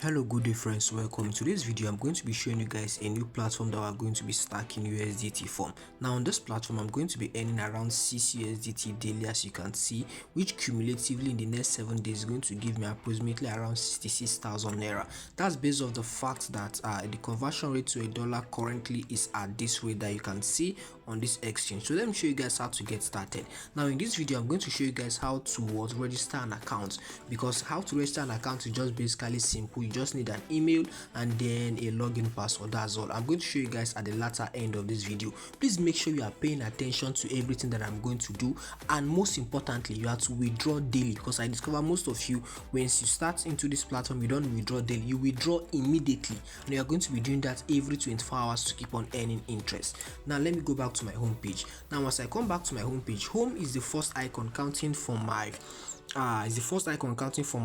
Hello, good day friends, welcome. In today's video I'm going to be showing you guys a new platform that we're going to be stacking USDT from. Now on this platform I'm going to be earning around 6 USDT daily, as you can see, which cumulatively in the next 7 days is going to give me approximately around 66,000 naira. That's based off the fact that the conversion rate to a dollar currently is at this rate that you can see on this exchange. So let me show you guys how to get started. Now in this video I'm going to show you guys how to register an account, because how to register an account is just basically simple. You just need an email and then a login password. That's all. I'm going to show you guys at the latter end of this video. Please make sure you are paying attention to everything that I'm going to do, and most importantly you have to withdraw daily, because I discover most of you, once you start into this platform, you don't withdraw daily, you withdraw immediately, and you are going to be doing that every 24 hours to keep on earning interest. Now let me go back to my home page. Now as I come back to my home page, home is the first icon counting from my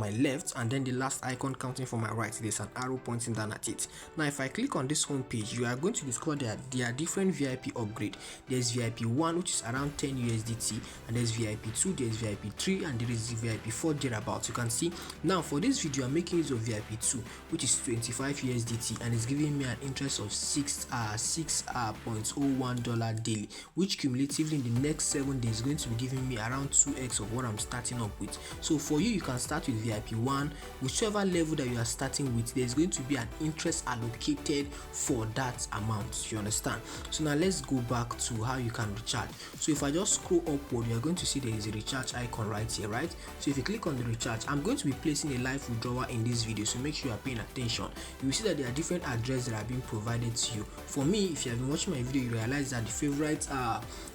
left, and then the last icon counting from my right. There's an arrow pointing down at it. Now if I click on this home page, you are going to discover that there are different VIP upgrade. There's VIP 1, which is around 10 USDT, and there's VIP 2, there's VIP 3, and there is VIP 4 thereabouts. You can see now for this video I'm making use of VIP 2, which is 25 USDT, and it's giving me an interest of 6.01 dollar daily, which cumulatively in the next 7 days is going to be giving me around 2x of what I'm starting up with. So for you can start with VIP 1, whichever level that you are starting with, there's going to be an interest allocated for that amount. You understand? So now let's go back to how you can recharge. So if I just scroll upward, you're going to see there is a recharge icon right here, right? So if you click on the recharge, I'm going to be placing a live withdrawal in this video, so make sure you are paying attention. You will see that there are different addresses that are being provided to you. For me, if you have been watching my video, you realize that the favorite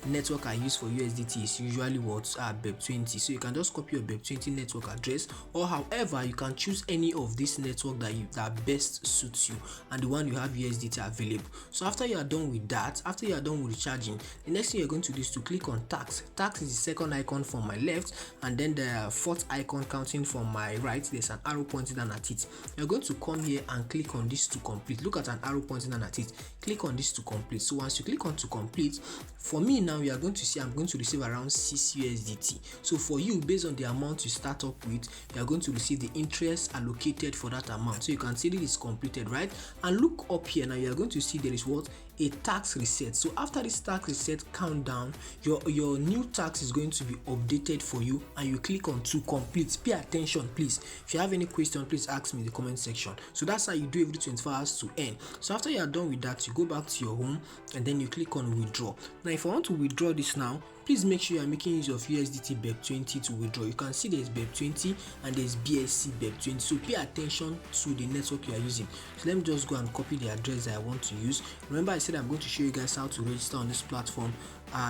network I use for USDT is usually what BEP20. So you can just copy your BEP20 network address, or however you can choose any of this network that best suits you and the one you have USDT available. So after you are done with that, after you are done with recharging, the next thing you're going to do is to click on tax. Tax is the second icon from my left, and then the fourth icon counting from my right. There's an arrow pointing down at it. You're going to come here and click on this to complete. Look at an arrow pointing down at it. Click on this to complete. So once you click on to complete, for me now you are going to see I'm going to receive around 6 USDT. So for you, based on the amount you start up with, you are going to receive the interest allocated for that amount. So you can see this is completed, right? And look up here now, you are going to see there is what? A tax reset. So after this tax reset countdown, your new tax is going to be updated for you, and you click on to complete. Pay attention please. If you have any question, please ask me in the comment section. So that's how you do every 24 hours to earn. So after you are done with that, you go back to your home and then you click on withdraw. Now if I want to withdraw this now, please make sure you are making use of USDT BEP20 to withdraw. You can see there's BEP20 and there's BSC BEP20. So pay attention to the network you are using. So let me just go and copy the address that I want to use. Remember I said I'm going to show you guys how to register on this platform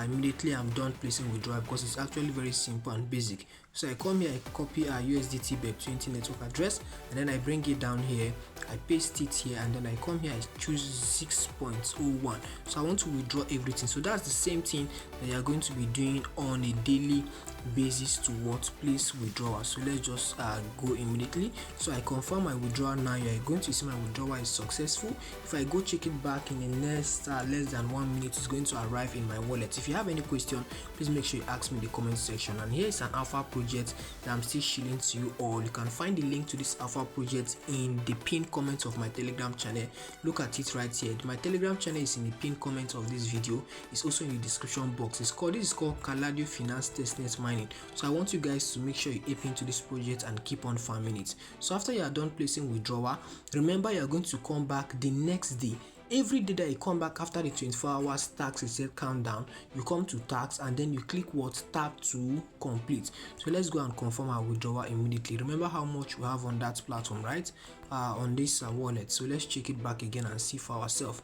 immediately I'm done placing withdrawal, because it's actually very simple and basic. So I come here, I copy our USDT BEP20 network address, and then I bring it down here, I paste it here, and then I come here, I choose 6.01. So I want to withdraw everything. So that's the same thing that you are going to be doing on a daily basis to what? Place withdrawal. So let's just go immediately. So I confirm my withdrawal now. You are going to see my withdrawal is successful. If I go check it back in the next less than 1 minute, it's going to arrive in my wallet. If you have any question, please make sure you ask me in the comment section. And here is an alpha project that I'm still shilling to you all. You can find the link to this alpha project in the pinned comment of my Telegram channel. Look at it right here. My Telegram channel is in the pinned comment of this video. It's also in the description box. This is called Caladio Finance Testnet Mining. So I want you guys to make sure you ape into this project and keep on farming it. So after you are done placing withdrawal, remember you are going to come back the next day. Every day that you come back after the 24 hours tax reset countdown, you come to tax and then you click what? Tap to complete. So let's go and confirm our withdrawal immediately. Remember how much we have on that platform, right? On this wallet. So let's check it back again and see for ourselves.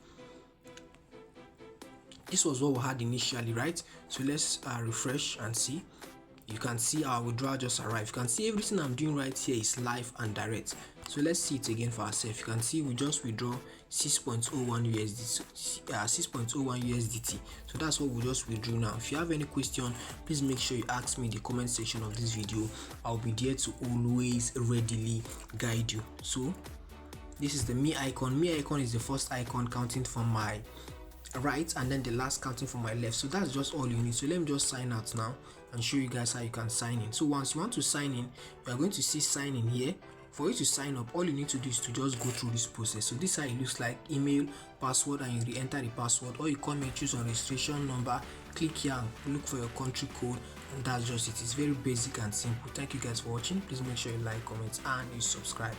This was what we had initially, right? So let's refresh and see. You can see our withdrawal just arrived. You can see everything I'm doing right here is live and direct. So let's see it again for ourselves. You can see we just withdraw 6.01 USDT. So that's what we just withdrew now. If you have any question, please make sure you ask me in the comment section of this video. I'll be there to always readily guide you. So this is the me icon. Me icon is the first icon counting from my right, and then the last counting from my left. So that's just all you need. So let me just sign out now and show you guys how you can sign in. So once you want to sign in, you are going to see sign in here. For you to sign up, all you need to do is to just go through this process. So this is how it looks like: email, password, and you re-enter the password, or you come here, choose on registration number, click here and look for your country code, and that's just it. It's very basic and simple. Thank you guys for watching. Please make sure you like, comment, and you subscribe.